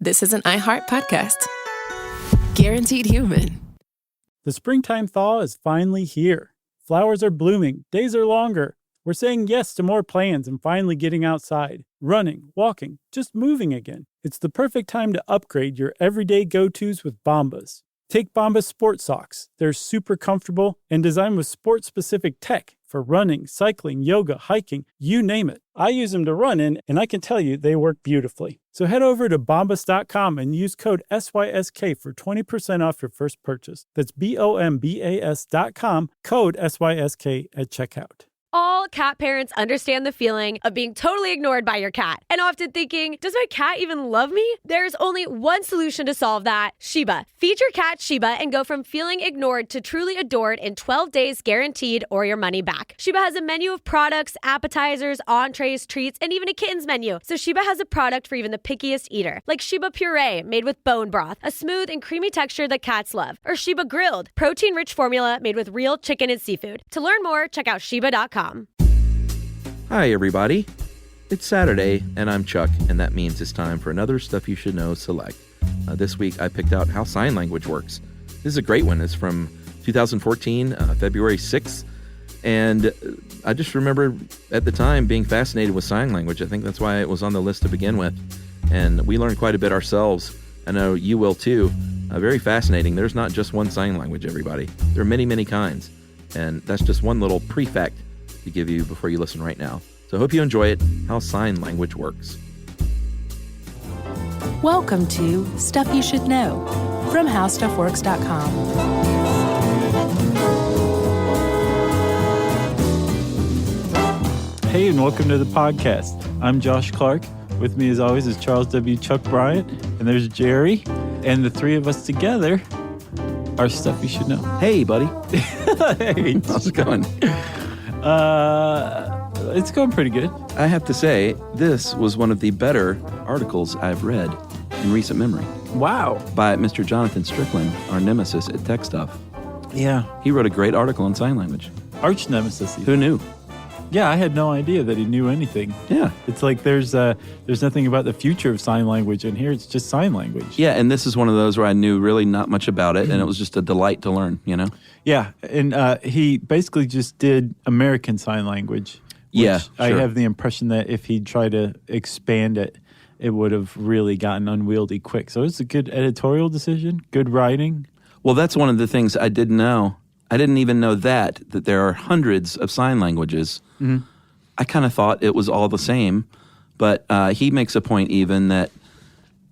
this is an iHeart podcast. Guaranteed human. The springtime thaw is finally here. Flowers are blooming. Days are longer. We're saying yes to more plans and finally getting outside, running, walking, just moving again. It's the perfect time to upgrade your everyday go-tos with Bombas. Take Bombas sport socks. They're super comfortable and designed with sport-specific tech for running, cycling, yoga, hiking, you name it. I use them to run in, and I can tell you they work beautifully. So head over to bombas.com and use code SYSK for 20% off your first purchase. That's BOMBAS.com, code SYSK at checkout. All cat parents understand the feeling of being totally ignored by your cat and often thinking, does my cat even love me? There's only one solution to solve that, Sheba. Feed your cat Sheba and go from feeling ignored to truly adored in 12 days guaranteed or your money back. Sheba has a menu of products, appetizers, entrees, treats, and even a kittens menu. So Sheba has a product for even the pickiest eater, like Sheba Puree made with bone broth, a smooth and creamy texture that cats love, or Sheba Grilled, protein-rich formula made with real chicken and seafood. To learn more, check out Sheba.com. Hi, everybody. It's Saturday, and I'm Chuck, and that means it's time for another Stuff You Should Know Select. This week, I picked out how sign language works. This is a great one. It's from 2014, February 6th, and I just remember at the time being fascinated with sign language. I think that's why it was on the list to begin with, and we learned quite a bit ourselves. I know you will, too. Very fascinating. There's not just one sign language, everybody. There are many, many kinds, and that's just one little prefect to give you before you listen right now. So I hope you enjoy it, how sign language works. Welcome to Stuff You Should Know from HowStuffWorks.com. Hey, and welcome to the podcast. I'm Josh Clark. With me, as always, is Charles W. Chuck Bryant, and there's Jerry, and the three of us together are Stuff You Should Know. Hey, buddy. Hey. How's it going? It's going pretty good. I have to say, this was one of the better articles I've read in recent memory. Wow. By Mr. Jonathan Strickland, our nemesis at Tech Stuff. Yeah. He wrote a great article on sign language. Arch nemesis. Who knew? Yeah, I had no idea that he knew anything. Yeah. It's like there's nothing about the future of sign language in here. It's just sign language. Yeah, and this is one of those where I knew really not much about it, and it was just a delight to learn, you know? Yeah, and he basically just did American Sign Language. Which yeah, sure. I have the impression that if he'd tried to expand it, it would have really gotten unwieldy quick. So it's a good editorial decision, good writing. Well, that's one of the things I didn't know. I didn't even know that there are hundreds of sign languages. Mm-hmm. I kind of thought it was all the same, but he makes a point even that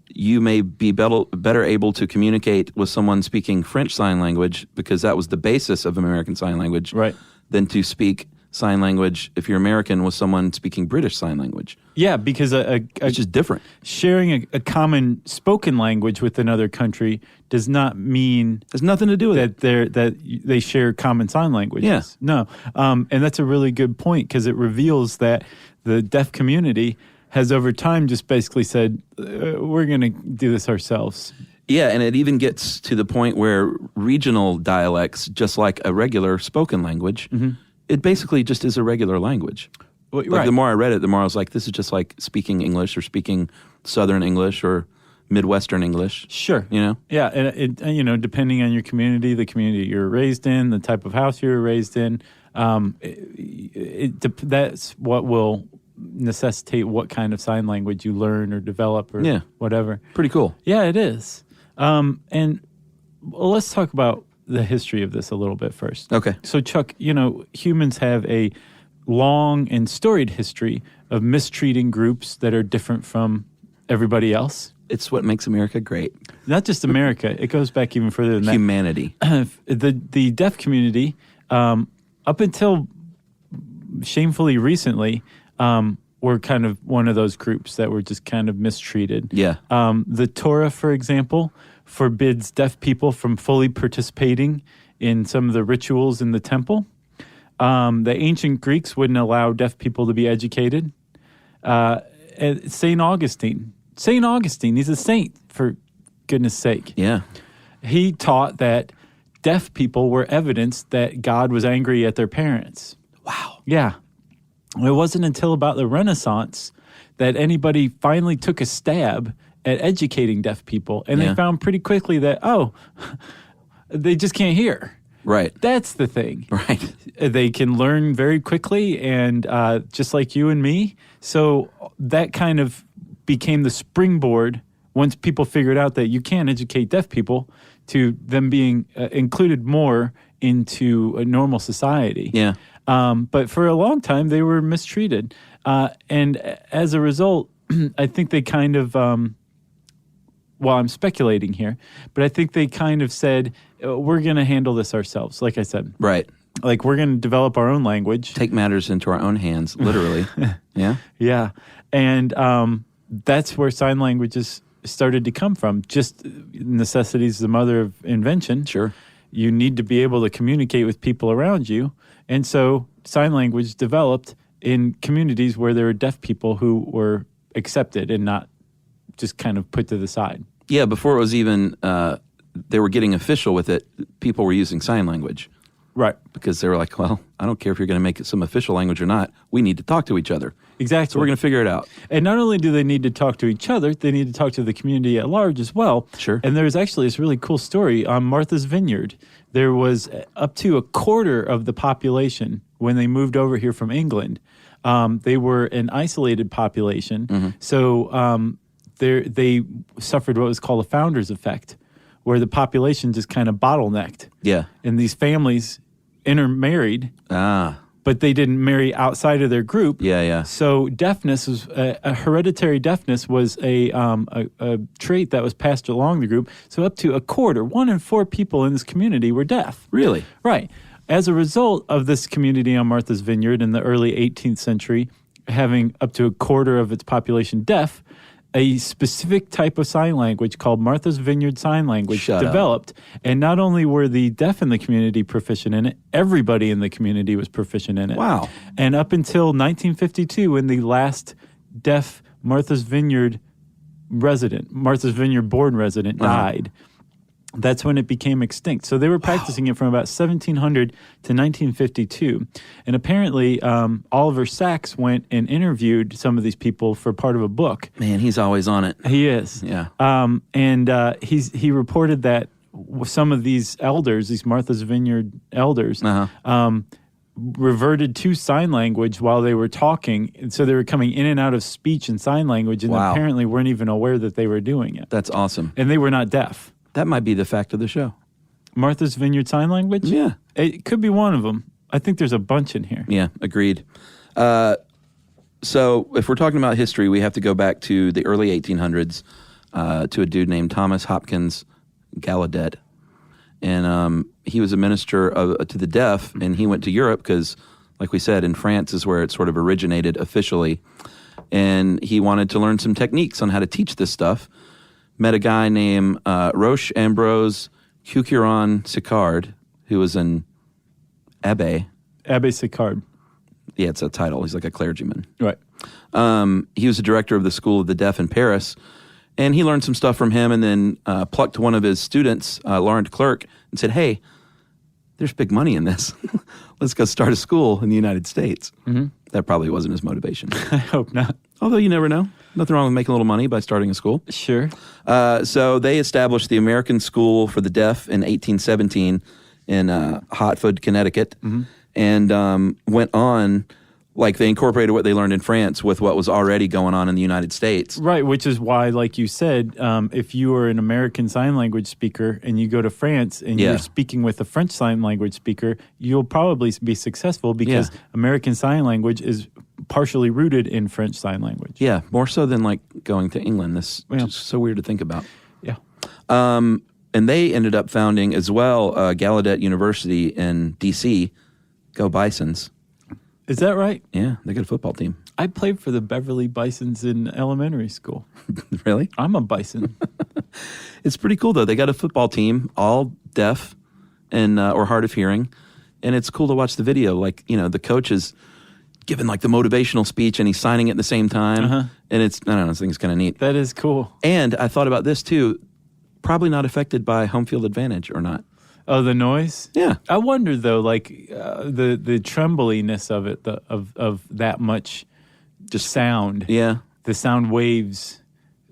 you may be better able to communicate with someone speaking French Sign Language, because that was the basis of American Sign Language, right, than to speak sign language if you're American with someone speaking British Sign Language. Yeah, because it's just different. Sharing a common spoken language with another country does not mean has nothing to do with that they share common sign languages. Yeah. No, and that's a really good point, because it reveals that the deaf community has over time just basically said, we're going to do this ourselves. Yeah, and it even gets to the point where regional dialects, just like a regular spoken language, mm-hmm. it basically just is a regular language. Well, like right. The more I read it, the more I was like, this is just like speaking English or speaking Southern English or Midwestern English. Sure. You know? Yeah, and it, depending on your community, the community you're raised in, the type of house you were raised in, that's what will necessitate what kind of sign language you learn or develop or whatever. Pretty cool. Yeah, it is. And let's talk about the history of this a little bit first. Okay. So, Chuck, humans have a long and storied history of mistreating groups that are different from everybody else. It's what makes America great. Not just America. It goes back even further than that. Humanity. The deaf community, up until shamefully recently, were kind of one of those groups that were just kind of mistreated. Yeah. The Torah, for example, forbids deaf people from fully participating in some of the rituals in the temple. The ancient Greeks wouldn't allow deaf people to be educated. St. Augustine, he's a saint, for goodness sake. Yeah. He taught that deaf people were evidence that God was angry at their parents. Wow. Yeah. It wasn't until about the Renaissance that anybody finally took a stab at educating deaf people, and Yeah. they found pretty quickly that, they just can't hear. Right. That's the thing. Right. They can learn very quickly, and just like you and me. So that kind of became the springboard once people figured out that you can educate deaf people to them being included more into a normal society. Yeah. But for a long time, they were mistreated. And as a result, I think they kind of, well, I'm speculating here, but I think they kind of said, we're going to handle this ourselves, like I said. Right. Like, we're going to develop our own language. Take matters into our own hands, literally. Yeah. Yeah. And that's where sign languages started to come from. Just necessity is the mother of invention. Sure. You need to be able to communicate with people around you. And so sign language developed in communities where there were deaf people who were accepted and not just kind of put to the side. Yeah, before it was even, they were getting official with it, people were using sign language. Right. Because they were like, well, I don't care if you're going to make it some official language or not. We need to talk to each other. Exactly. So we're going to figure it out. And not only do they need to talk to each other, they need to talk to the community at large as well. Sure. And there's actually this really cool story on Martha's Vineyard. There was up to a quarter of the population when they moved over here from England. They were an isolated population. Mm-hmm. So they suffered what was called a founder's effect, where the population just kind of bottlenecked. Yeah. And these families intermarried. But they didn't marry outside of their group. Yeah, yeah. So deafness was a hereditary deafness was a trait that was passed along the group. So up to a quarter, 1 in 4 people in this community were deaf. Really? Right. As a result of this community on Martha's Vineyard in the early 18th century having up to a quarter of its population deaf, a specific type of sign language called Martha's Vineyard Sign Language developed. And not only were the deaf in the community proficient in it, everybody in the community was proficient in it. Wow. And up until 1952, when the last deaf Martha's Vineyard born resident died, that's when it became extinct. So they were practicing it from about 1700 to 1952. And apparently, Oliver Sacks went and interviewed some of these people for part of a book. Man, he's always on it. He is. Yeah. He reported that some of these elders, these Martha's Vineyard elders, reverted to sign language while they were talking. And so they were coming in and out of speech and sign language and apparently weren't even aware that they were doing it. That's awesome. And they were not deaf. That might be the fact of the show. Martha's Vineyard Sign Language? Yeah. It could be one of them. I think there's a bunch in here. Yeah, agreed. So if we're talking about history, we have to go back to the early 1800s to a dude named Thomas Hopkins Gallaudet. And he was a minister to the deaf, and he went to Europe because, like we said, in France is where it sort of originated officially. And he wanted to learn some techniques on how to teach this stuff. Met a guy named Roche Ambrose Cucuron Sicard, who was an abbé. Abbé Sicard. Yeah, it's a title. He's like a clergyman. Right. He was the director of the School of the Deaf in Paris, and he learned some stuff from him and then plucked one of his students, Laurent Clerc, and said, hey, there's big money in this. Let's go start a school in the United States. Mm-hmm. That probably wasn't his motivation. I hope not. Although you never know. Nothing wrong with making a little money by starting a school. Sure. So they established the American School for the Deaf in 1817 in Hartford, Connecticut, and went on, like they incorporated what they learned in France with what was already going on in the United States. Right, which is why, like you said, if you are an American Sign Language speaker and you go to France and you're speaking with a French Sign Language speaker, you'll probably be successful because American Sign Language is partially rooted in French Sign Language. Yeah, more so than like going to England. This is so weird to think about. Yeah. And they ended up founding as well Gallaudet University in D.C. Go Bisons. Is that right? Yeah, they got a football team. I played for the Beverly Bisons in elementary school. Really? I'm a Bison. It's pretty cool, though. They got a football team, all deaf and or hard of hearing. And it's cool to watch the video. Like, you know, the coach is giving like the motivational speech and he's signing it at the same time. And it's, I don't know, I think it's kind of neat. That is cool. And I thought about this, too. Probably not affected by home field advantage or not. Oh, the noise? Yeah. I wonder, though, like the trembliness of it, of that much just sound. Yeah. The sound waves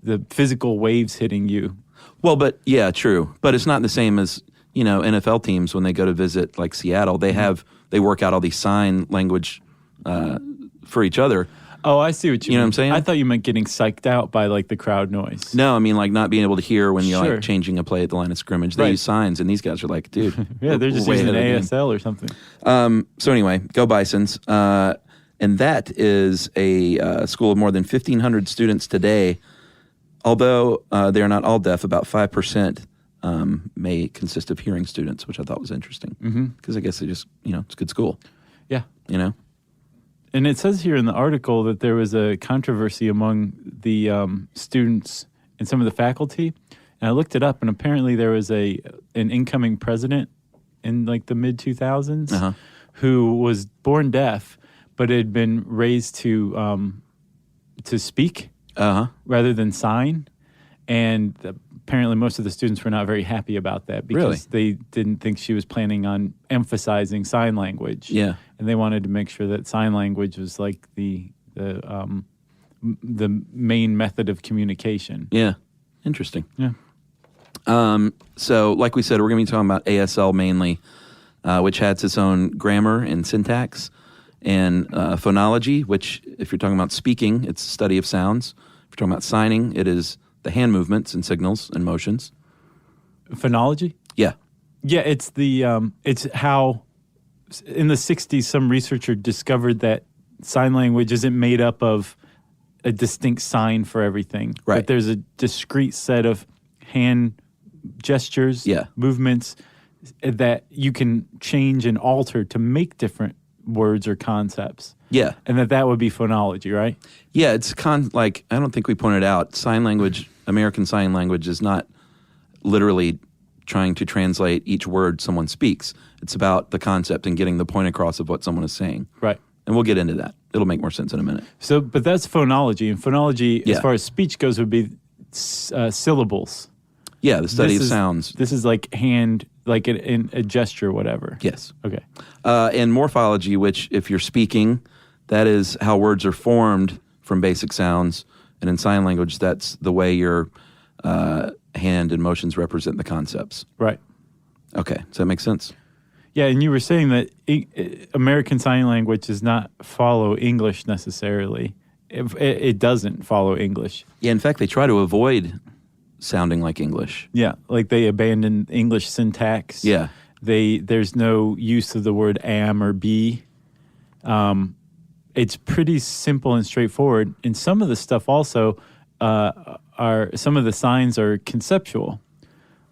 the physical waves hitting you. Well, but yeah, true. But it's not the same as, NFL teams when they go to visit like Seattle. They work out all these sign language for each other. Oh, I see what you mean. You know what I'm saying? I thought you meant getting psyched out by like the crowd noise. No, I mean like not being able to hear when you're Sure. like changing a play at the line of scrimmage. They use signs, and these guys are like, dude. Yeah, they're just way using ahead of the game. ASL or something. So anyway, go Bisons. And that is a school of more than 1,500 students today. Although they are not all deaf, about 5% may consist of hearing students, which I thought was interesting. Because I guess they just, it's a good school. Yeah. And it says here in the article that there was a controversy among the students and some of the faculty. And I looked it up, and apparently there was an incoming president in like the mid-2000s who was born deaf, but had been raised to speak rather than sign. And apparently most of the students were not very happy about that because they didn't think she was planning on emphasizing sign language. Yeah. And they wanted to make sure that sign language was like the main method of communication. Yeah. Interesting. Yeah. So like we said, we're going to be talking about ASL mainly, which has its own grammar and syntax, and phonology, which if you're talking about speaking, it's the study of sounds. If you're talking about signing, it is the hand movements and signals and motions. Phonology? Yeah. Yeah, it's it's how in the 60s some researcher discovered that sign language isn't made up of a distinct sign for everything. Right. But there's a discrete set of hand gestures, movements that you can change and alter to make different words or concepts. Yeah. And that would be phonology, right? Yeah, it's I don't think we pointed out, sign language, American Sign Language is not literally trying to translate each word someone speaks. It's about the concept and getting the point across of what someone is saying. Right. And we'll get into that. It'll make more sense in a minute. So, but that's phonology. And phonology, as far as speech goes, would be syllables. Yeah, the study of sounds. This is like hand, like a gesture, whatever. Yes. Okay. And morphology, which if you're speaking, that is how words are formed from basic sounds. And in sign language, that's the way your hand and motions represent the concepts. Right. Okay. Does that make sense? Yeah, and you were saying that American Sign Language does not follow English necessarily. It doesn't follow English. Yeah, in fact, they try to avoid sounding like English. Yeah, like they abandon English syntax. Yeah. There's no use of the word am or be. It's pretty simple and straightforward. And some of the stuff also some of the signs are conceptual.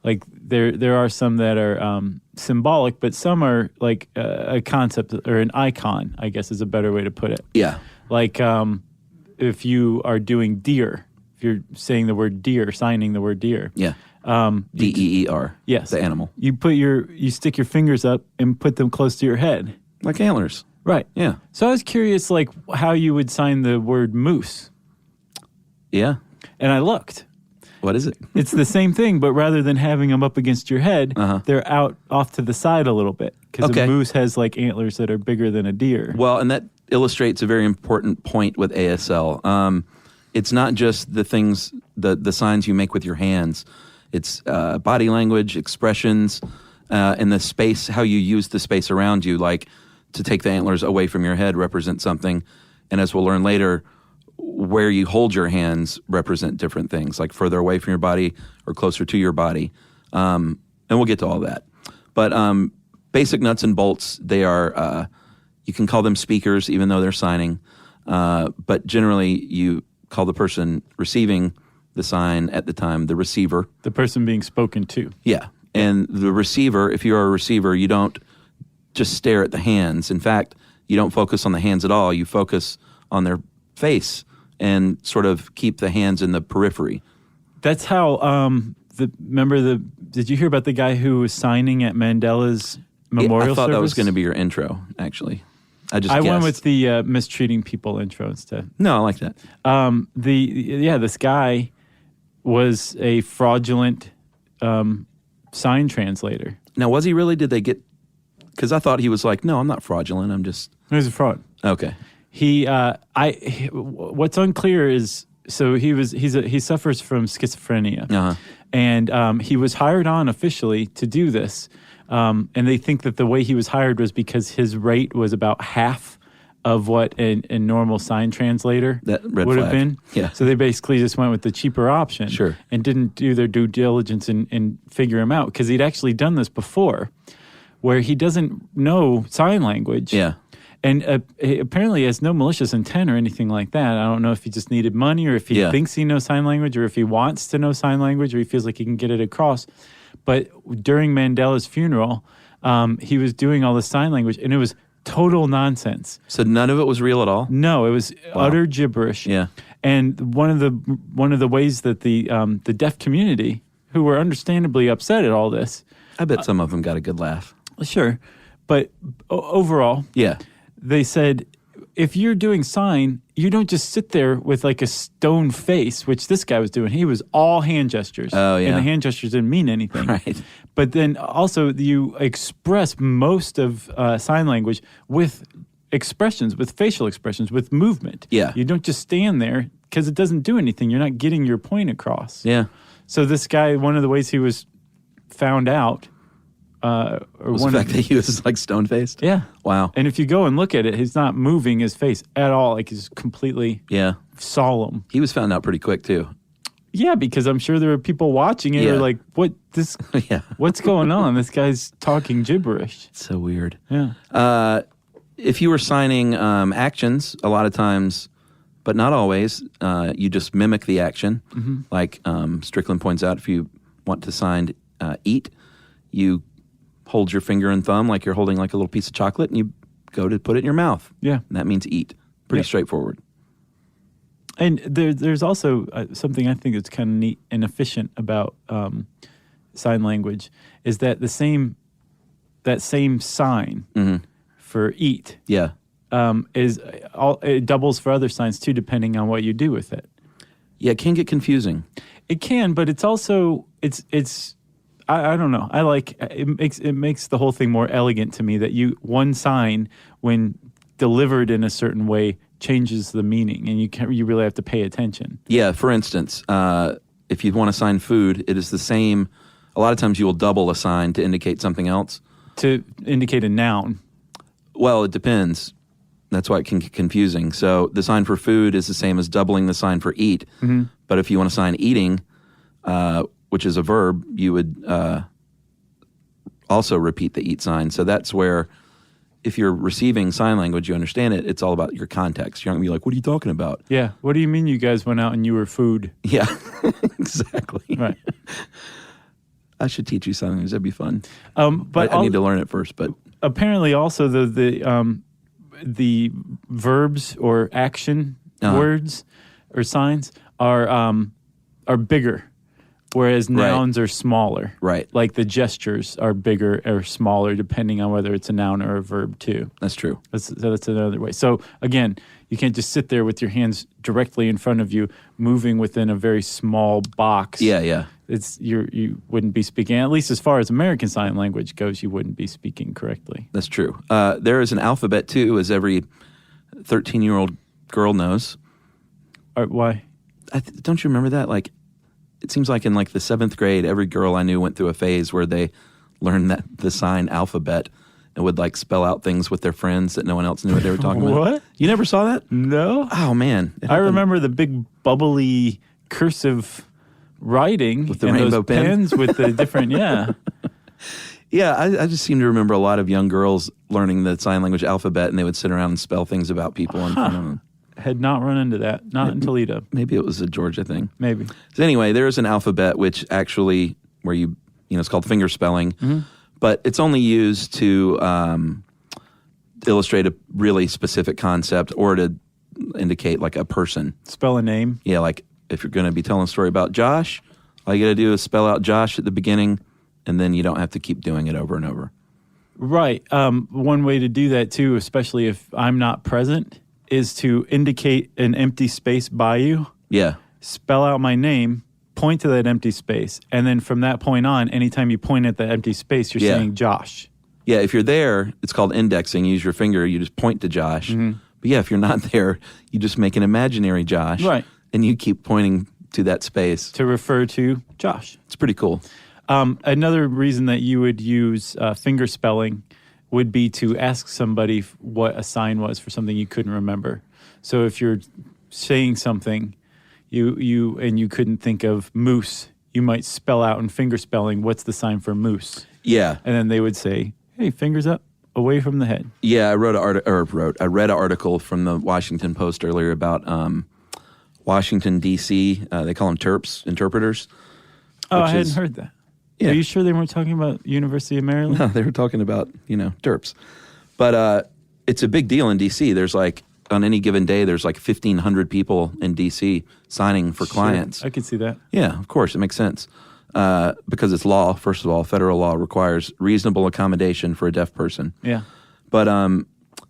Like there are some that are symbolic, but some are like a concept or an icon, I guess is a better way to put it. Yeah. Like if you are doing deer, if you're saying the word deer, signing the word deer. Yeah. DEER. Yes. The animal. You stick your fingers up and put them close to your head. Like antlers. Right. Yeah. So I was curious, like, how you would sign the word moose. Yeah. And I looked. What is it? It's the same thing, but rather than having them up against your head, they're out off to the side a little bit. Because a moose has, like, antlers that are bigger than a deer. Well, and that illustrates a very important point with ASL. It's not just the things, the signs you make with your hands. It's body language, expressions, and the space, how you use the space around you, like to take the antlers away from your head represent something. And as we'll learn later, where you hold your hands represent different things, like further away from your body or closer to your body. And we'll get to all that. But basic nuts and bolts, they are, you can call them speakers even though they're signing. But generally you call the person receiving the sign at the time the receiver. The person being spoken to. Yeah. And the receiver, if you're a receiver, you don't just stare at the hands. In fact, you don't focus on the hands at all. You focus on their face and sort of keep the hands in the periphery. That's how, did you hear about the guy who was signing at Mandela's memorial I thought service? that was going to be your intro, actually. I went with the mistreating people intro instead. No, I like that. This guy was a fraudulent sign translator. Now, was he really? Did they get... Because I thought he was like, no, I'm not fraudulent. I'm just... He was a fraud. Okay. What's unclear is so he suffers from schizophrenia, Uh-huh. and he was hired on officially to do this, and they think that the way he was hired was because his rate was about half of what a normal sign translator That red would have flag. been. Yeah. So they basically just went with the cheaper option. Sure. And didn't do their due diligence and figure him out, because he'd actually done this before, where he doesn't know sign language. Yeah. And he apparently has no malicious intent or anything like that. I don't know if he just needed money, or if he thinks he knows sign language, or if he wants to know sign language, or he feels like he can get it across. But during Mandela's funeral, he was doing all this sign language, and it was total nonsense. So none of it was real at all? No, it was utter gibberish. Yeah. And one of the ways that the deaf community, who were understandably upset at all this, I bet some of them got a good laugh. sure, but overall, Yeah. they said, if you're doing sign, you don't just sit there with like a stone face, which this guy was doing. He was all hand gestures. Oh, yeah. And the hand gestures didn't mean anything. Right. But then also you express most of sign language with expressions, with facial expressions, with movement. Yeah. You don't just stand there because it doesn't do anything. You're not getting your point across. Yeah. So this guy, one of the ways he was found out, Was the fact that he was like stone-faced? yeah. Wow. And if you go and look at it, he's not moving his face at all. Like he's completely Yeah. solemn. He was found out pretty quick, too. Yeah, because I'm sure there were people watching it who Yeah. were like, Yeah. what's going on? This guy's talking gibberish. So weird. Yeah. If you were signing actions, a lot of times, but not always, you just mimic the action. Mm-hmm. Like Strickland points out, if you want to sign eat, you hold your finger and thumb like you're holding like a little piece of chocolate, and you go to put it in your mouth. Yeah. And that means eat. Pretty Yeah. straightforward. And there's also something I think that's kind of neat and efficient about sign language is that that same sign for eat Yeah. it doubles for other signs too, depending on what you do with it. Yeah, it can get confusing. It can, but it's also I don't know. I like it makes the whole thing more elegant to me that one sign when delivered in a certain way changes the meaning, and you really have to pay attention. Yeah, for instance, if you want to sign food, it is the same. A lot of times you will double a sign to indicate something else. To indicate a noun. Well, it depends. That's why it can get confusing. So the sign for food is the same as doubling the sign for eat. Mm-hmm. But if you want to sign eating, which is a verb, you would also repeat the eat sign. So that's where, if you're receiving sign language, you understand it, it's all about your context. You're not going to be like, what are you talking about? Yeah. What do you mean you guys went out and you were food? Yeah, exactly. Right. I should teach you sign language. That'd be fun. But I need to learn it first. But apparently also the verbs or action words or signs are bigger, whereas nouns are smaller. Right. Like the gestures are bigger or smaller depending on whether it's a noun or a verb too. That's true. That's another way. So again, you can't just sit there with your hands directly in front of you, moving within a very small box. Yeah. You wouldn't be speaking, at least as far as American Sign Language goes, you wouldn't be speaking correctly. That's true. There is an alphabet too, as every 13-year-old girl knows. Why? Don't you remember that? Like, it seems like in like the 7th grade, every girl I knew went through a phase where they learned the sign alphabet and would like spell out things with their friends that no one else knew what they were talking about. What? You never saw that? No. Oh man, I remember the big bubbly cursive writing with the and rainbow those pens with the different Yeah, I just seem to remember a lot of young girls learning the sign language alphabet, and they would sit around and spell things about people in front of them. Had not run into that. Not in Toledo. Maybe it was a Georgia thing. Maybe. So anyway, there is an alphabet which actually, where it's called finger spelling, but it's only used to illustrate a really specific concept or to indicate like a person. Spell a name. Yeah, like if you're going to be telling a story about Josh, all you got to do is spell out Josh at the beginning, and then you don't have to keep doing it over and over. Right. One way to do that too, especially if I'm not present, is to indicate an empty space by you. Yeah. Spell out my name, point to that empty space, and then from that point on, anytime you point at that empty space, you're saying Josh. Yeah, if you're there, it's called indexing. You use your finger, you just point to Josh. But yeah, if you're not there, you just make an imaginary Josh. Right. and you keep pointing to that space. To refer to Josh. It's pretty cool. Another reason that you would use finger spelling would be to ask somebody what a sign was for something you couldn't remember. So if you're saying something you couldn't think of moose, you might spell out in finger spelling, what's the sign for moose? Yeah. And then they would say, hey, fingers up, away from the head. Yeah, I read an article from the Washington Post earlier about Washington, D.C. They call them TERPs, interpreters. Oh, I hadn't heard that. Yeah. Are you sure they weren't talking about University of Maryland? No, they were talking about, TERPs. But it's a big deal in D.C. There's on any given day, there's 1,500 people in D.C. signing for clients. I could see that. Yeah, of course. It makes sense. Because it's law, first of all. Federal law requires reasonable accommodation for a deaf person. Yeah. But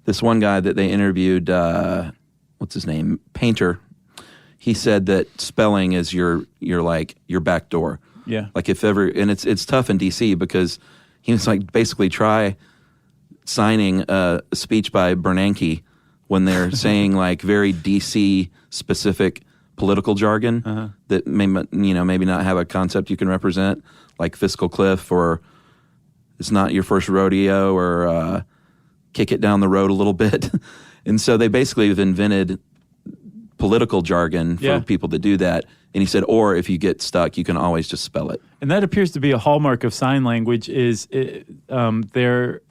this one guy that they interviewed, what's his name? Painter. He said that spelling is your back door. Yeah. If ever, and it's tough in D.C. because he was basically try signing a speech by Bernanke when they're saying very D.C. specific political jargon that maybe not have a concept you can represent, like fiscal cliff or it's not your first rodeo or kick it down the road a little bit. And so they basically have invented political jargon for people that do that. And he said, or if you get stuck, you can always just spell it. And that appears to be a hallmark of sign language is they're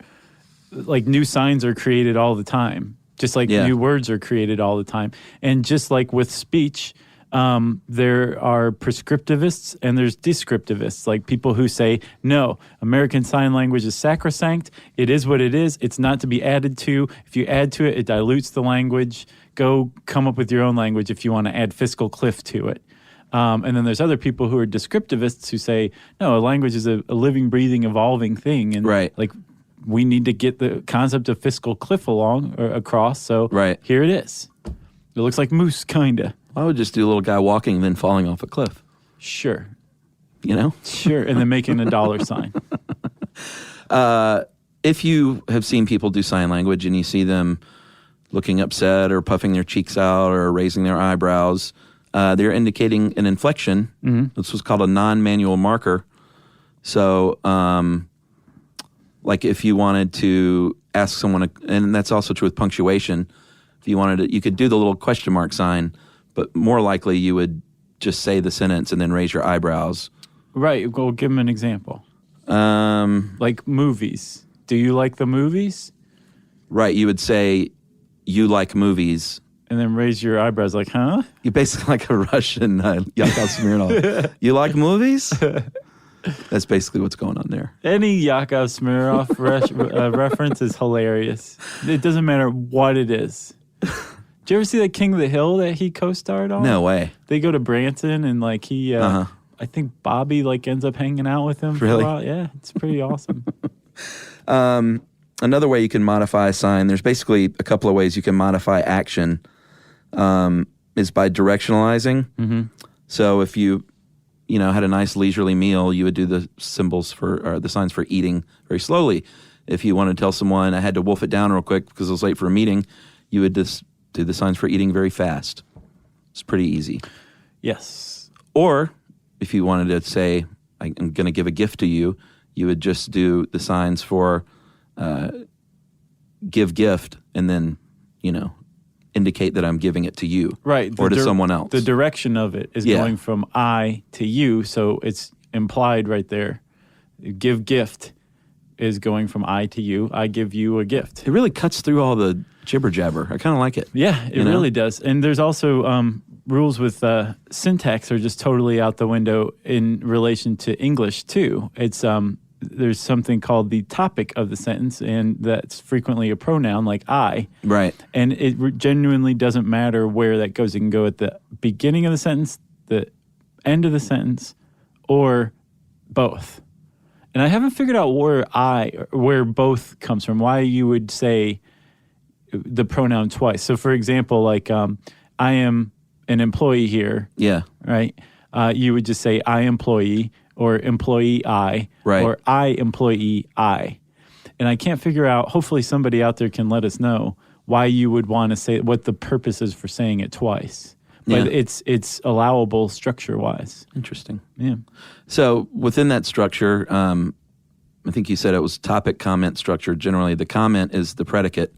new signs are created all the time. Just new words are created all the time. And just like with speech, there are prescriptivists and there's descriptivists, like people who say, no, American Sign Language is sacrosanct. It is what it is. It's not to be added to. If you add to it, it dilutes the language. Go come up with your own language if you want to add fiscal cliff to it. And then there's other people who are descriptivists who say, no, a language is a living, breathing, evolving thing. And we need to get the concept of fiscal cliff across. So here it is. It looks like moose, kind of. I would just do a little guy walking and then falling off a cliff. Sure. Sure. And then making a dollar sign. If you have seen people do sign language and you see them looking upset or puffing their cheeks out or raising their eyebrows, they're indicating an inflection. Mm-hmm. This was called a non-manual marker. So, if you wanted to ask someone, and that's also true with punctuation, if you wanted to, you could do the little question mark sign, but more likely you would just say the sentence and then raise your eyebrows. Right. Well, give them an example. Like movies. Do you like the movies? Right. You would say, you like movies. And then raise your eyebrows like, huh? You're basically like a Russian Yakov Smirnoff. You like movies? That's basically what's going on there. Any Yakov Smirnoff reference is hilarious. It doesn't matter what it is. Did you ever see that King of the Hill that he co-starred on? No way. They go to Branson and he, I think Bobby ends up hanging out with him. Really? For a while. Yeah, it's pretty awesome. Another way you can modify a sign, there's basically a couple of ways you can modify action, is by directionalizing. Mm-hmm. So if you had a nice leisurely meal, you would do the symbols or the signs for eating very slowly. If you want to tell someone I had to wolf it down real quick because I was late for a meeting, you would just do the signs for eating very fast. It's pretty easy. Yes. Or if you wanted to say, I'm going to give a gift to you, you would just do the signs for give gift and then, indicate that I'm giving it to you. Right. Or to someone else. The direction of it is going from I to you, so it's implied right there. Give gift is going from I to you. I give you a gift. It really cuts through all the jibber-jabber. I kind of like it. Yeah, it really does. And there's also rules with syntax are just totally out the window in relation to English, too. It's there's something called the topic of the sentence, and that's frequently a pronoun like I. Right. And it genuinely doesn't matter where that goes. It can go at the beginning of the sentence, the end of the sentence, or both. And I haven't figured out where both comes from, why you would say the pronoun twice. So, for example, I am an employee here. Yeah. Right? You would just say I employee or employee I, right. Or I employee I. And I can't figure out, hopefully somebody out there can let us know why you would want to say what the purpose is for saying it twice. but it's allowable structure-wise. Interesting. Yeah. So within that structure, I think you said it was topic comment structure. Generally, the comment is the predicate.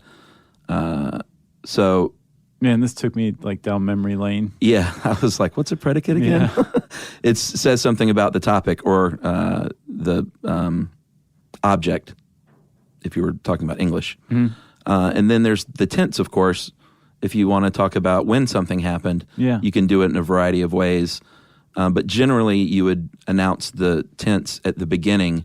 So, man, this took me like down memory lane. Yeah, I was like, "What's a predicate again?" Yeah. It says something about the topic or the object. If you were talking about English, and then there's the tense, of course. If you want to talk about when something happened, you can do it in a variety of ways. But generally, you would announce the tense at the beginning,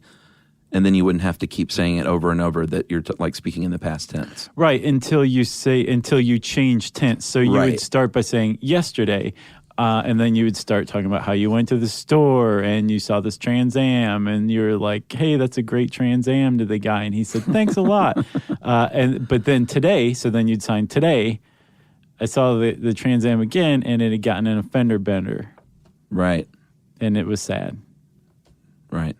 and then you wouldn't have to keep saying it over and over that you're like speaking in the past tense. Right, until you change tense. So you would start by saying yesterday, and then you would start talking about how you went to the store and you saw this Trans Am, and you're like, "Hey, that's a great Trans Am," to the guy, and he said, "Thanks a lot." But then today, so then you'd sign today. I saw the Trans Am again, and it had gotten an fender bender. Right. And it was sad. Right.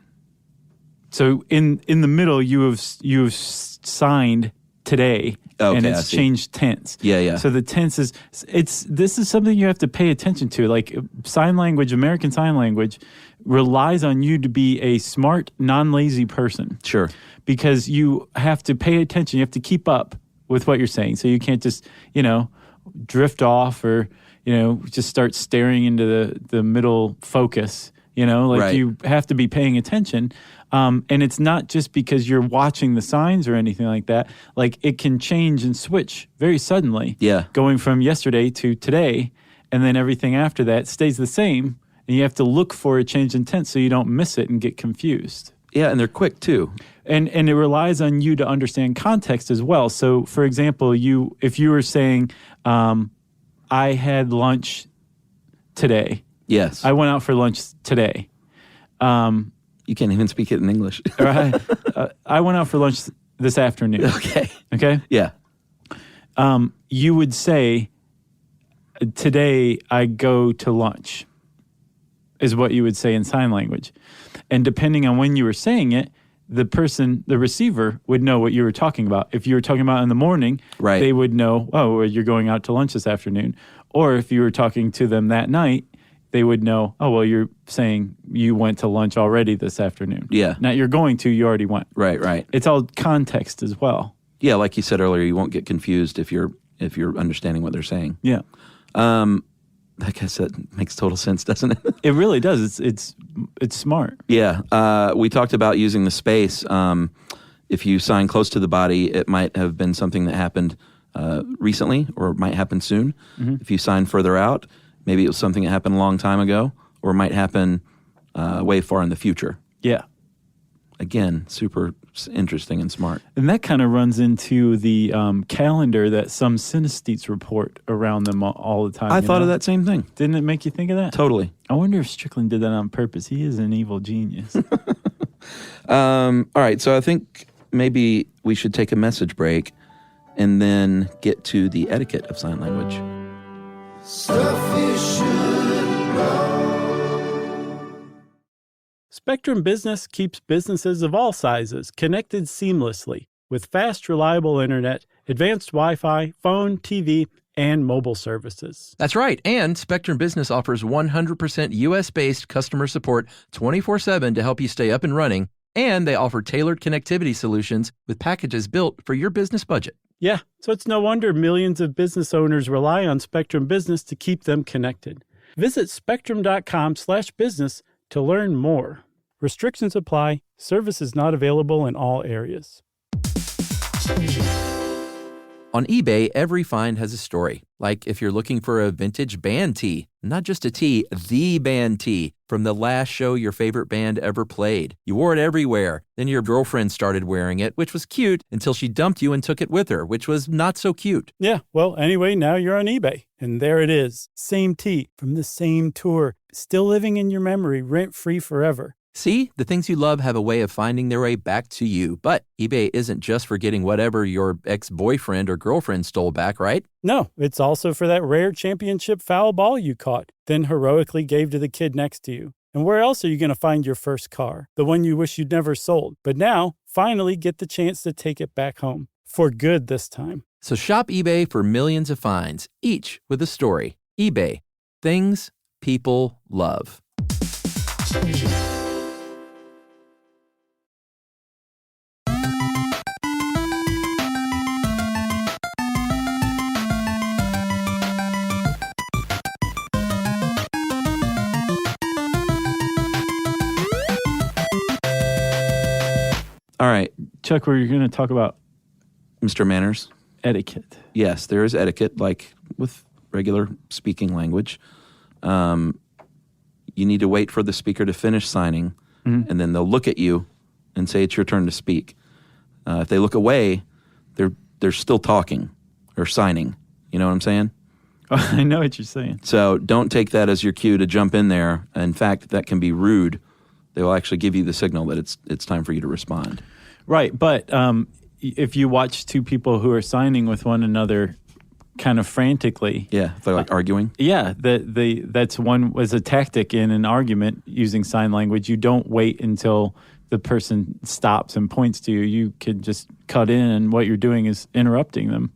So in the middle, you have signed today, and it's changed tense. Yeah. So the tense is this is something you have to pay attention to. Like sign language, American Sign Language relies on you to be a smart, non-lazy person. Sure. Because you have to pay attention. You have to keep up with what you're saying. So you can't just drift off or just start staring into the middle focus. You have to be paying attention. And it's not just because you're watching the signs or anything like that. Like it can change and switch very suddenly. Yeah. Going from yesterday to today, and then everything after that stays the same. And you have to look for a change in tense so you don't miss it and get confused. Yeah, and they're quick too. And it relies on you to understand context as well. So, for example, if you were saying, I had lunch today. Yes. I went out for lunch today. You can't even speak it in English. Right. I went out for lunch this afternoon. Okay? Yeah. You would say, today I go to lunch, is what you would say in sign language. And depending on when you were saying it, the receiver would know what you were talking about. If you were talking about in the morning, they would know, oh, you're going out to lunch this afternoon. Or if you were talking to them that night, they would know, oh, well, you're saying you went to lunch already this afternoon. Yeah. Not you're going to, you already went. Right. It's all context as well. Yeah, like you said earlier, you won't get confused if you're understanding what they're saying. Yeah. I guess that makes total sense, doesn't it? It really does. It's smart. Yeah. We talked about using the space. If you sign close to the body, it might have been something that happened recently or might happen soon. Mm-hmm. If you sign further out, maybe it was something that happened a long time ago or might happen way far in the future. Yeah. Again, super interesting and smart. And that kind of runs into the calendar that some synesthetes report around them all the time. I thought of that same thing. Didn't it make you think of that? Totally. I wonder if Strickland did that on purpose. He is an evil genius. All right, so I think maybe we should take a message break and then get to the etiquette of sign language. Stuff you should know. Spectrum Business keeps businesses of all sizes connected seamlessly with fast, reliable internet, advanced Wi-Fi, phone, TV, and mobile services. That's right. And Spectrum Business offers 100% U.S.-based customer support 24/7 to help you stay up and running. And they offer tailored connectivity solutions with packages built for your business budget. Yeah, so it's no wonder millions of business owners rely on Spectrum Business to keep them connected. Visit spectrum.com/business to learn more. Restrictions apply. Service is not available in all areas. On eBay, every find has a story. Like if you're looking for a vintage band tee, not just a tee, the band tee from the last show your favorite band ever played. You wore it everywhere. Then your girlfriend started wearing it, which was cute until she dumped you and took it with her, which was not so cute. Yeah, well, anyway, now you're on eBay. And there it is. Same tee from the same tour. Still living in your memory, rent-free forever. See, the things you love have a way of finding their way back to you. But eBay isn't just for getting whatever your ex-boyfriend or girlfriend stole back, right? No, it's also for that rare championship foul ball you caught, then heroically gave to the kid next to you. And where else are you going to find your first car? The one you wish you'd never sold. But now, finally get the chance to take it back home. For good this time. So shop eBay for millions of finds, each with a story. eBay, Things people love. All right, Chuck, we're going to talk about Mr. Manners. etiquette. Yes, there is etiquette, like with regular speaking language. You need to wait for the speaker to finish signing, and then they'll look at you and say it's your turn to speak. If they look away, they're still talking or signing. You know what I'm saying? I know what you're saying. So don't take that as your cue to jump in there. In fact, that can be rude. They will actually give you the signal that it's time for you to respond. Right, but if you watch two people who are signing with one another kind of frantically. Yeah, if they're like arguing. Yeah, that's one was a tactic in an argument using sign language. You don't wait until the person stops and points to you. You can just cut in, and what you're doing is interrupting them.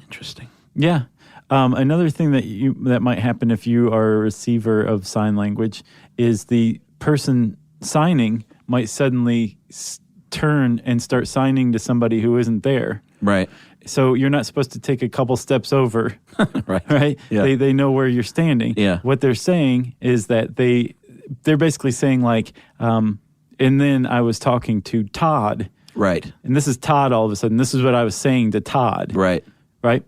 Interesting. Yeah. Another thing that might happen if you are a receiver of sign language is the person signing might suddenly turn and start signing to somebody who isn't there. Right. So you're not supposed to take a couple steps over. Right. Yeah. They know where you're standing. Yeah. What they're saying is that they're basically saying like, and then I was talking to Todd. Right. And this is Todd all of a sudden. This is what I was saying to Todd. Right. Right?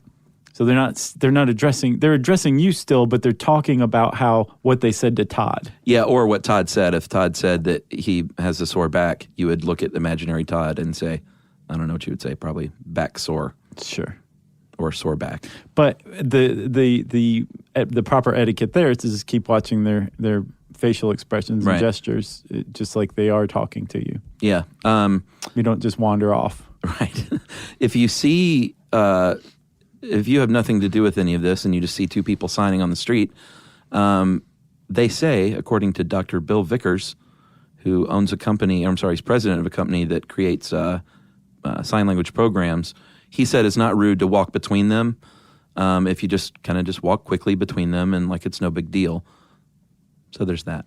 So they're not addressing you still, but they're talking about what they said to Todd. Yeah, or what Todd said. If Todd said that he has a sore back, you would look at imaginary Todd and say, I don't know what you would say, probably back sore. Sure. Or sore back. But the proper etiquette there is to just keep watching their facial expressions and gestures, just like they are talking to you. Yeah. You don't just wander off. Right. If you see... if you have nothing to do with any of this and you just see two people signing on the street, they say, according to Dr. Bill Vickers, who owns a company, he's president of a company that creates sign language programs, he said it's not rude to walk between them if you just kind of just walk quickly between them and like it's no big deal. So there's that.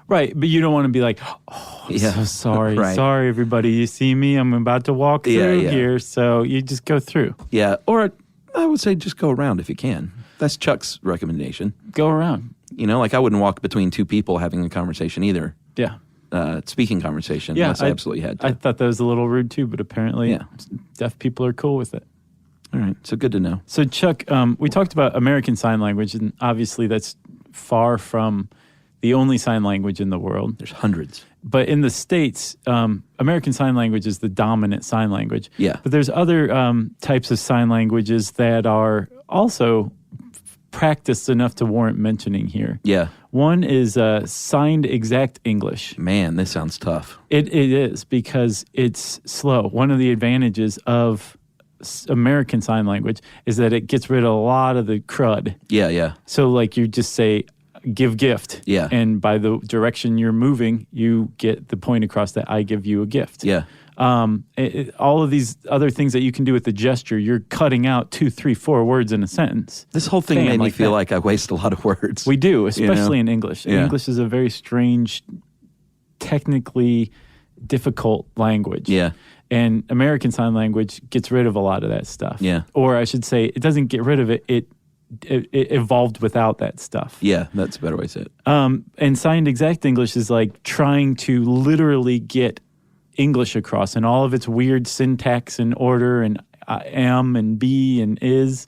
Right, but you don't want to be like, oh, I'm so sorry. Right. Sorry, everybody. You see me? I'm about to walk through here. So you just go through. Yeah, or I would say just go around if you can. That's Chuck's recommendation. Go around. You know, like I wouldn't walk between two people having a conversation either. Yeah. Speaking conversation, unless I absolutely had to. I thought that was a little rude too, but apparently deaf people are cool with it. All right, so good to know. So Chuck, we talked about American Sign Language, and obviously that's far from the only sign language in the world. There's hundreds. But in the States, American Sign Language is the dominant sign language. Yeah. But there's other types of sign languages that are also practiced enough to warrant mentioning here. Yeah. One is signed exact English. Man, this sounds tough. It is because it's slow. One of the advantages of American Sign Language is that it gets rid of a lot of the crud. Yeah, yeah. So like you just say, give gift. Yeah. And by the direction you're moving, you get the point across that I give you a gift. Yeah. All of these other things that you can do with the gesture, you're cutting out 2, 3, 4 words in a sentence. This whole thing made me feel like I waste a lot of words. We do, especially in English. Yeah. English is a very strange, technically difficult language. Yeah. And American Sign Language gets rid of a lot of that stuff. Yeah. Or I should say, it doesn't get rid of it. It evolved without that stuff. Yeah, that's a better way to say it. And signed exact English is like trying to literally get English across and all of its weird syntax and order and am and be and is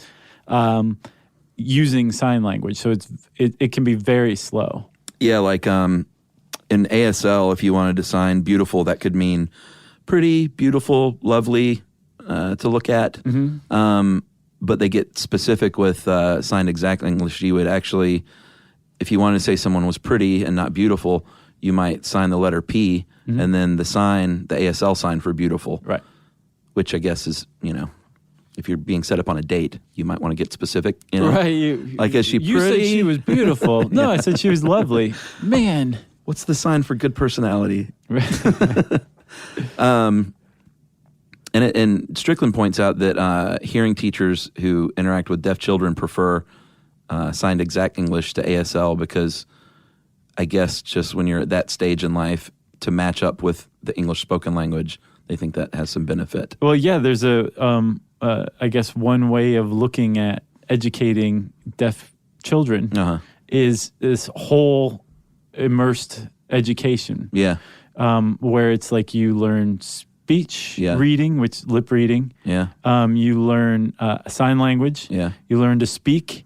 using sign language. So it can be very slow. Yeah, like in ASL, if you wanted to sign beautiful, that could mean pretty, beautiful, lovely to look at. Mm-hmm. But they get specific with signed exact English. You would actually, if you wanted to say someone was pretty and not beautiful, you might sign the letter P and then the ASL sign for beautiful. Right. Which I guess is, if you're being set up on a date, you might want to get specific. Right. Like, is she pretty? You said she was beautiful. No, I said she was lovely. Man. What's the sign for good personality? And Strickland points out that hearing teachers who interact with deaf children prefer assigned exact English to ASL because I guess just when you're at that stage in life to match up with the English spoken language, they think that has some benefit. Well, yeah, there's I guess one way of looking at educating deaf children is this whole immersed education. Yeah. Where it's like you learn speech reading, which lip reading. Yeah. You learn sign language. Yeah. You learn to speak.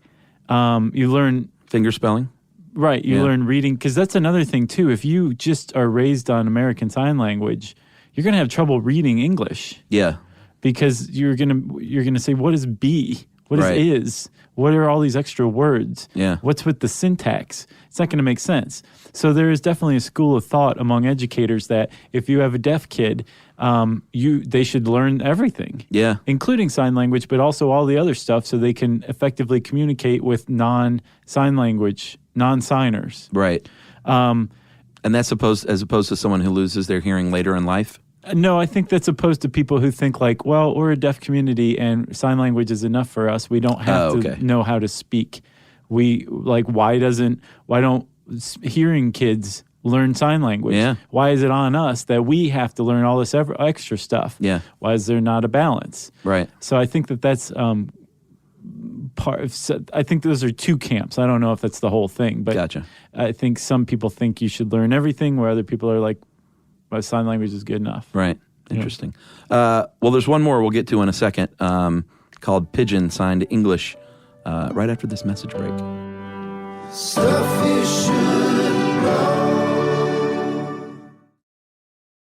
You learn finger spelling. Right. You learn reading, because that's another thing too. If you just are raised on American Sign Language, you're going to have trouble reading English. Yeah. Because you're gonna say, what is be? What is? What are all these extra words? Yeah. What's with the syntax? It's not going to make sense. So there is definitely a school of thought among educators that if you have a deaf kid, they should learn everything. Yeah. Including sign language, but also all the other stuff so they can effectively communicate with non-sign language, non-signers. Right. And that's as opposed to someone who loses their hearing later in life? No, I think that's opposed to people who think like, well, we're a deaf community and sign language is enough for us. We don't have to know how to speak. Why don't hearing kids learn sign language? Yeah. Why is it on us that we have to learn all this extra stuff? Yeah. Why is there not a balance? Right. So I think that's part of, I think those are two camps. I don't know if that's the whole thing, but gotcha. I think some people think you should learn everything, where other people are like, well, sign language is good enough. Right. Interesting. Well, there's one more we'll get to in a second called Pigeon Signed English right after this message break. Stuff you should know.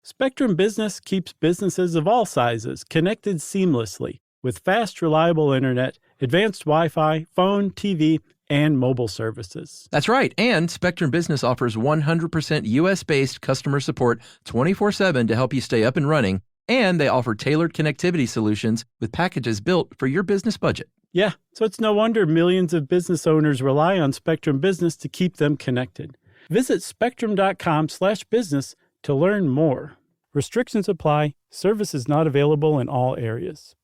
Spectrum Business keeps businesses of all sizes connected seamlessly with fast, reliable internet, advanced Wi-Fi, phone, TV, and mobile services. That's right. And Spectrum Business offers 100% U.S.-based customer support 24/7 to help you stay up and running. And they offer tailored connectivity solutions with packages built for your business budget. Yeah, so it's no wonder millions of business owners rely on Spectrum Business to keep them connected. Visit spectrum.com/business to learn more. Restrictions apply. Services not available in all areas.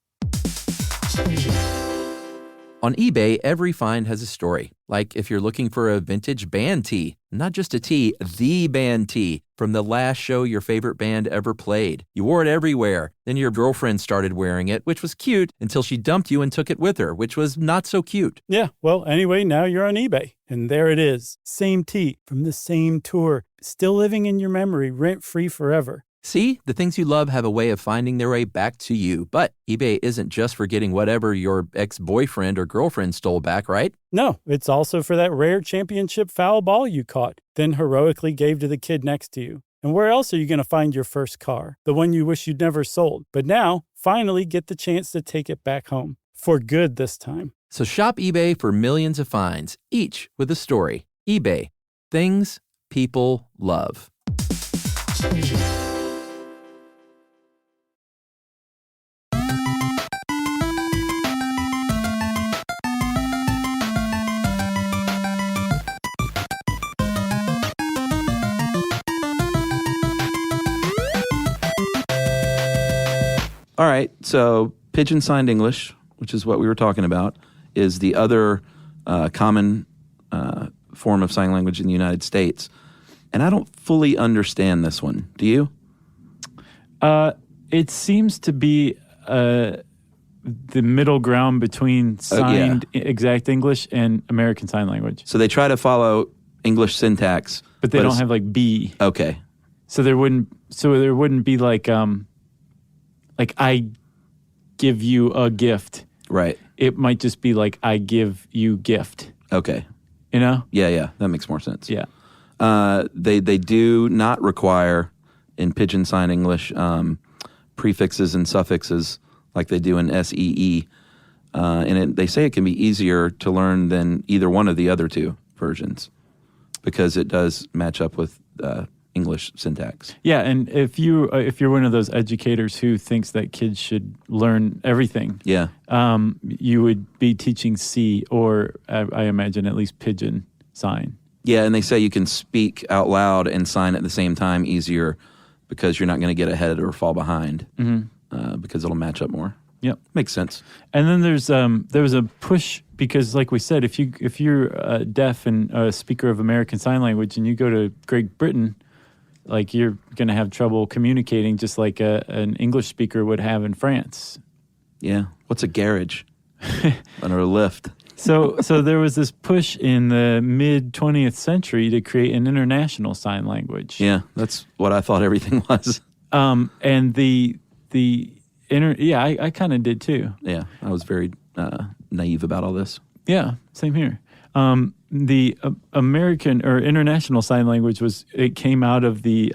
On eBay, every find has a story. Like if you're looking for a vintage band tee, not just a tee, the band tee from the last show your favorite band ever played. You wore it everywhere. Then your girlfriend started wearing it, which was cute, until she dumped you and took it with her, which was not so cute. Yeah, well, anyway, now you're on eBay. And there it is. Same tee from the same tour. Still living in your memory, rent-free forever. See, the things you love have a way of finding their way back to you. But eBay isn't just for getting whatever your ex-boyfriend or girlfriend stole back, right? No, it's also for that rare championship foul ball you caught, then heroically gave to the kid next to you. And where else are you going to find your first car? The one you wish you'd never sold. But now, finally get the chance to take it back home. For good this time. So shop eBay for millions of finds, each with a story. eBay. Things people love. All right, so Pigeon Signed English, which is what we were talking about, is the other common form of sign language in the United States. And I don't fully understand this one. Do you? It seems to be the middle ground between signed exact English and American Sign Language. So they try to follow English syntax. But they don't have like be. Okay. So there wouldn't be like I give you a gift. Right. It might just be like I give you gift. Okay. You know? Yeah. That makes more sense. Yeah. They do not require in Pigeon Sign English prefixes and suffixes like they do in SEE. And they say it can be easier to learn than either one of the other two versions because it does match up with English syntax. Yeah, and if you're one of those educators who thinks that kids should learn everything, you would be teaching C or I imagine at least Pigeon Sign. Yeah, and they say you can speak out loud and sign at the same time easier because you're not going to get ahead or fall behind because it'll match up more. Yep, makes sense. And then there was a push because like we said, if you're deaf and a speaker of American Sign Language and you go to Great Britain, like you're going to have trouble communicating just like an English speaker would have in France. Yeah. What's a garage? Or a lift? So there was this push in the mid 20th century to create an international sign language. Yeah, that's what I thought everything was. And I kind of did too. Yeah, I was very naive about all this. Yeah, same here. The American or International Sign Language came out of the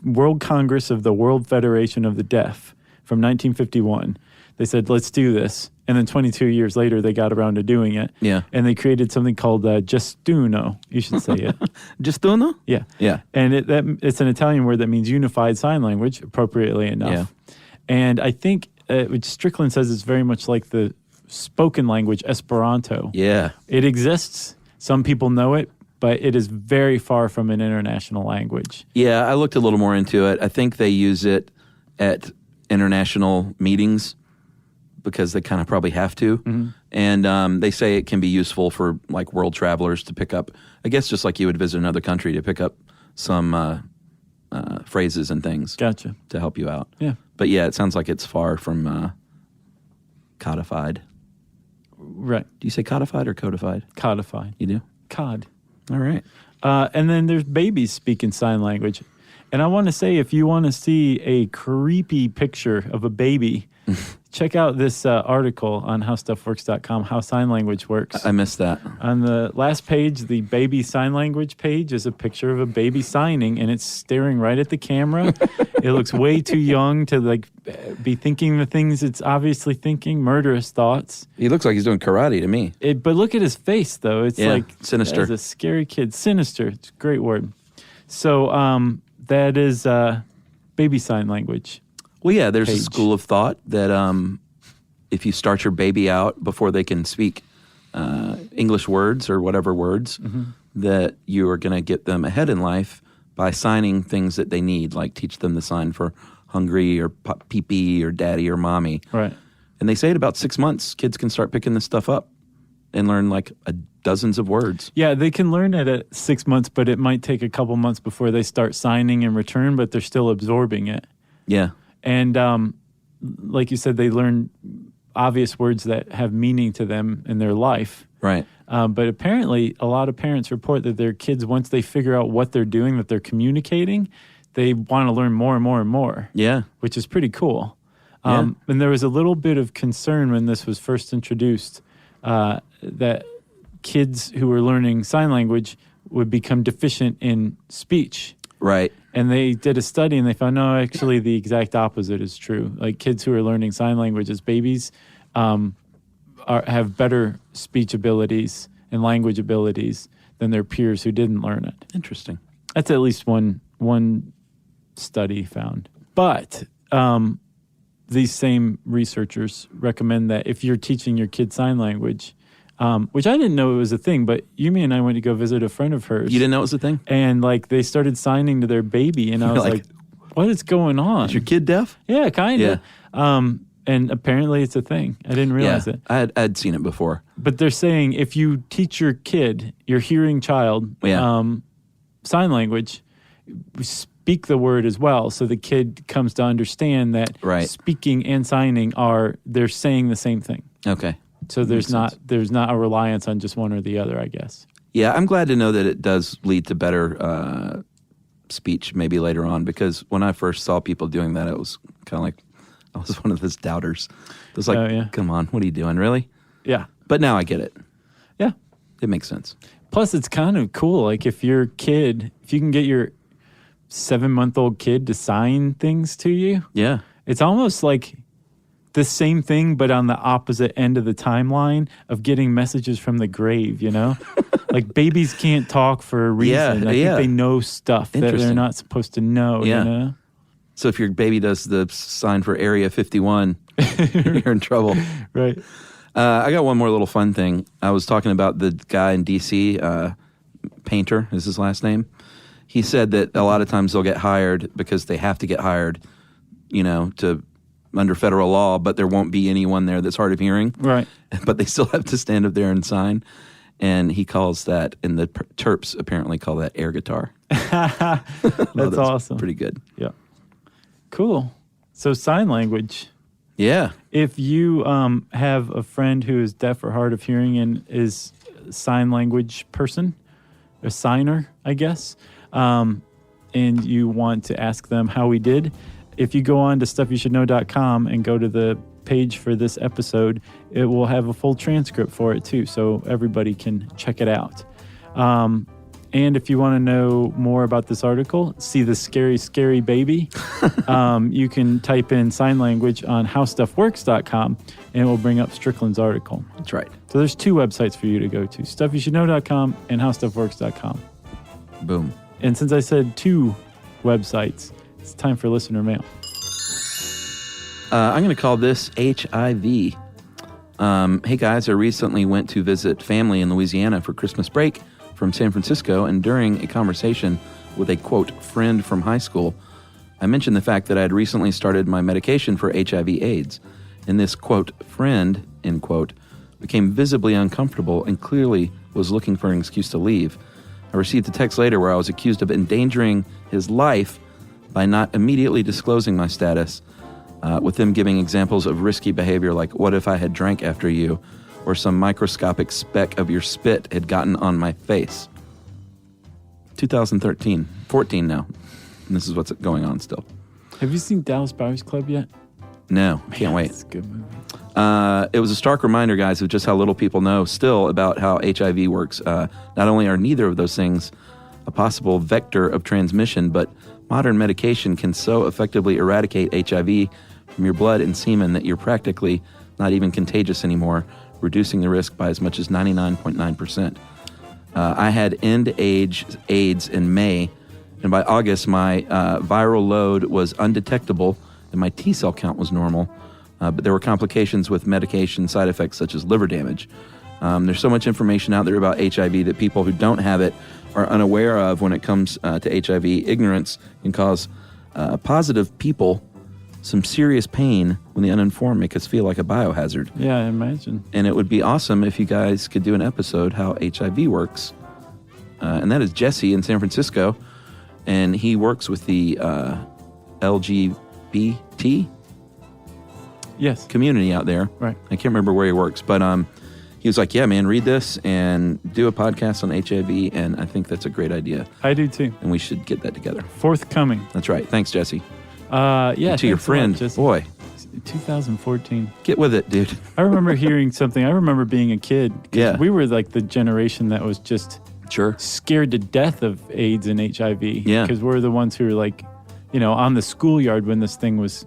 World Congress of the World Federation of the Deaf from 1951. They said, let's do this. And then 22 years later, they got around to doing it. Yeah. And they created something called Gestuno. You should say it. Gestuno? Yeah. Yeah. And it's an Italian word that means unified sign language, appropriately enough. Yeah. And I think which Strickland says it's very much like the spoken language Esperanto. Yeah. It exists. Some people know it, but it is very far from an international language. Yeah, I looked a little more into it. I think they use it at international meetings because they kind of probably have to. Mm-hmm. And they say it can be useful for like world travelers to pick up, I guess just like you would visit another country, to pick up some phrases and things. Gotcha. To help you out. Yeah. But yeah, it sounds like it's far from codified. Right. Do you say codified or codified? Codified. You do? Cod. All right. And then there's babies speaking sign language. And I want to say, if you want to see a creepy picture of a baby, check out this article on howstuffworks.com, how sign language works. I missed that. On the last page, the baby sign language page is a picture of a baby signing, and it's staring right at the camera. It looks way too young to like be thinking the things it's obviously thinking, murderous thoughts. He looks like he's doing karate to me. But look at his face, though. It's like sinister. As a scary kid. Sinister. It's a great word. So that is baby sign language. Well, yeah, there's page. a school of thought that if you start your baby out before they can speak English words or whatever words, that you are going to get them ahead in life by signing things that they need, like teach them the sign for hungry or pee-pee or daddy or mommy. Right. And they say at about 6 months, kids can start picking this stuff up and learn like dozens of words. Yeah, they can learn it at 6 months, but it might take a couple months before they start signing in return, but they're still absorbing it. Yeah. And like you said, they learn obvious words that have meaning to them in their life. Right. But apparently, a lot of parents report that their kids, once they figure out what they're doing, that they're communicating, they want to learn more and more and more. Yeah. Which is pretty cool. Yeah. And there was a little bit of concern when this was first introduced that kids who were learning sign language would become deficient in speech. Right. And they did a study and they found, no, actually the exact opposite is true. Like kids who are learning sign language as babies have better speech abilities and language abilities than their peers who didn't learn it. Interesting. That's at least one study found. But these same researchers recommend that if you're teaching your kid sign language, which I didn't know it was a thing, but Yumi and I went to go visit a friend of hers. You didn't know it was a thing? And like they started signing to their baby, and I was like, what is going on? Is your kid deaf? Yeah, kind of. Yeah. And apparently it's a thing. I didn't realize it. I'd seen it before. But they're saying if you teach your kid, your hearing child, sign language, speak the word as well, so the kid comes to understand that speaking and signing they're saying the same thing. Okay. So there's not a reliance on just one or the other, I guess. Yeah, I'm glad to know that it does lead to better speech maybe later on, because when I first saw people doing that, it was kind of like I was one of those doubters. It was like, come on, what are you doing, really? Yeah. But now I get it. Yeah. It makes sense. Plus, it's kind of cool. Like if you can get your 7-month-old kid to sign things to you. Yeah. It's almost like the same thing, but on the opposite end of the timeline of getting messages from the grave, you know? Like babies can't talk for a reason. I think they know stuff that they're not supposed to know, you know? So if your baby does the sign for Area 51, you're in trouble. Right. I got one more little fun thing. I was talking about the guy in D.C., Painter is his last name. He said that a lot of times they'll get hired because they have to get hired, you know, to under federal law, but there won't be anyone there that's hard of hearing. Right. But they still have to stand up there and sign. And he calls that, and the Terps apparently call that air guitar. That's awesome. Pretty good. Yeah. Cool. So sign language. Yeah. If you have a friend who is deaf or hard of hearing and is a sign language person, a signer, I guess, and you want to ask them how we did, if you go on to stuffyoushouldknow.com and go to the page for this episode, it will have a full transcript for it too, so everybody can check it out. And if you want to know more about this article, see the scary, scary baby, you can type in sign language on howstuffworks.com and it will bring up Strickland's article. That's right. So there's 2 websites for you to go to, stuffyoushouldknow.com and howstuffworks.com. Boom. And since I said 2 websites, it's time for listener mail. I'm going to call this HIV. Hey guys, I recently went to visit family in Louisiana for Christmas break from San Francisco, and during a conversation with a, quote, friend from high school, I mentioned the fact that I had recently started my medication for HIV/AIDS, and this, quote, friend, end quote, became visibly uncomfortable and clearly was looking for an excuse to leave. I received a text later where I was accused of endangering his life by not immediately disclosing my status, with them giving examples of risky behavior like, what if I had drank after you, or some microscopic speck of your spit had gotten on my face. 2013, 14 now, and this is what's going on still. Have you seen Dallas Buyers Club yet? No, can't wait. It's a good movie. It was a stark reminder, guys, of just how little people know still about how HIV works. Not only are neither of those things a possible vector of transmission, but modern medication can so effectively eradicate HIV from your blood and semen that you're practically not even contagious anymore, reducing the risk by as much as 99.9%. I had end-age AIDS in May, and by August, my viral load was undetectable and my T-cell count was normal, but there were complications with medication side effects such as liver damage. There's so much information out there about HIV that people who don't have it are unaware of when it comes to HIV. Ignorance can cause positive people some serious pain when the uninformed make us feel like a biohazard. Yeah, I imagine. And it would be awesome if you guys could do an episode how HIV works. And that is Jesse in San Francisco. And he works with the LGBT community out there. Right. I can't remember where he works, but he was like, yeah, man, read this and do a podcast on HIV. And I think that's a great idea. I do too. And we should get that together. Forthcoming. That's right. Thanks, Jesse. Yeah. And to your friend, boy. 2014. Get with it, dude. I remember hearing something. I remember being a kid. Yeah. We were like the generation that was just scared to death of AIDS and HIV. Yeah. Because we're the ones who were like, on the schoolyard when this thing was,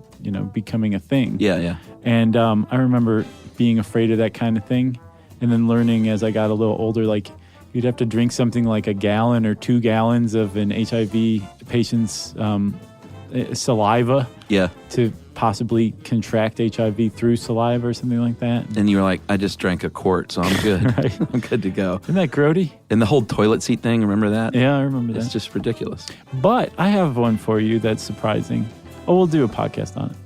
becoming a thing. Yeah, yeah. And I remember being afraid of that kind of thing. And then learning as I got a little older, like you'd have to drink something like a gallon or 2 gallons of an HIV patient's saliva to possibly contract HIV through saliva or something like that. And you were like, I just drank a quart, so I'm good. Right. I'm good to go. Isn't that grody? And the whole toilet seat thing, remember that? Yeah, I remember that. It's just ridiculous. But I have one for you that's surprising. Oh, we'll do a podcast on it.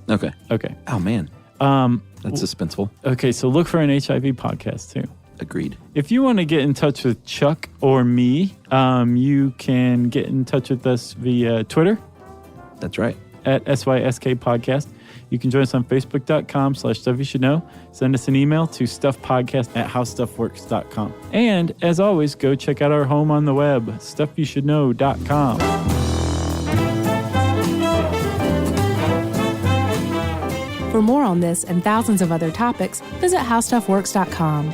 Okay. Oh, man. That's suspenseful. Okay, so look for an HIV podcast, too. Agreed. If you want to get in touch with Chuck or me, you can get in touch with us via Twitter. That's right. At SYSK Podcast. You can join us on Facebook.com/StuffYouShouldKnow. Send us an email to StuffPodcast@HowStuffWorks.com. And as always, go check out our home on the web, StuffYouShouldKnow.com. For more on this and thousands of other topics, visit HowStuffWorks.com.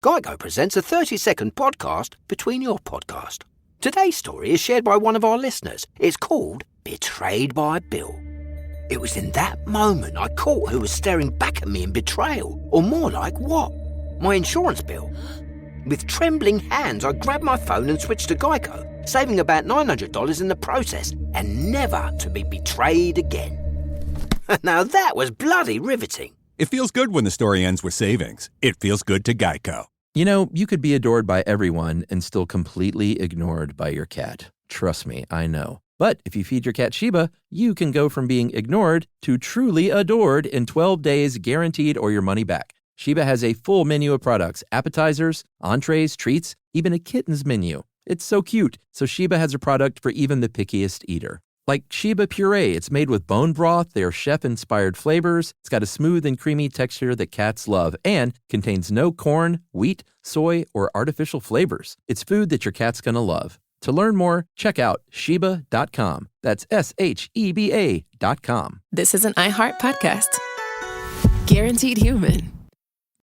Geico presents a 30-second podcast between your podcast. Today's story is shared by one of our listeners. It's called Betrayed by Bill. It was in that moment I caught who was staring back at me in betrayal, or more like what? My insurance bill. With trembling hands, I grabbed my phone and switched to Geico, saving about $900 in the process, and never to be betrayed again. Now that was bloody riveting. It feels good when the story ends with savings. It feels good to Geico. You know, you could be adored by everyone and still completely ignored by your cat. Trust me, I know. But if you feed your cat Sheba, you can go from being ignored to truly adored in 12 days guaranteed or your money back. Sheba has a full menu of products, appetizers, entrees, treats, even a kitten's menu. It's so cute, so Sheba has a product for even the pickiest eater. Like Sheba Puree, it's made with bone broth, they are chef-inspired flavors, it's got a smooth and creamy texture that cats love, and contains no corn, wheat, soy, or artificial flavors. It's food that your cat's gonna love. To learn more, check out Sheba.com. That's SHEBA.com. This is an iHeart podcast. Guaranteed Human.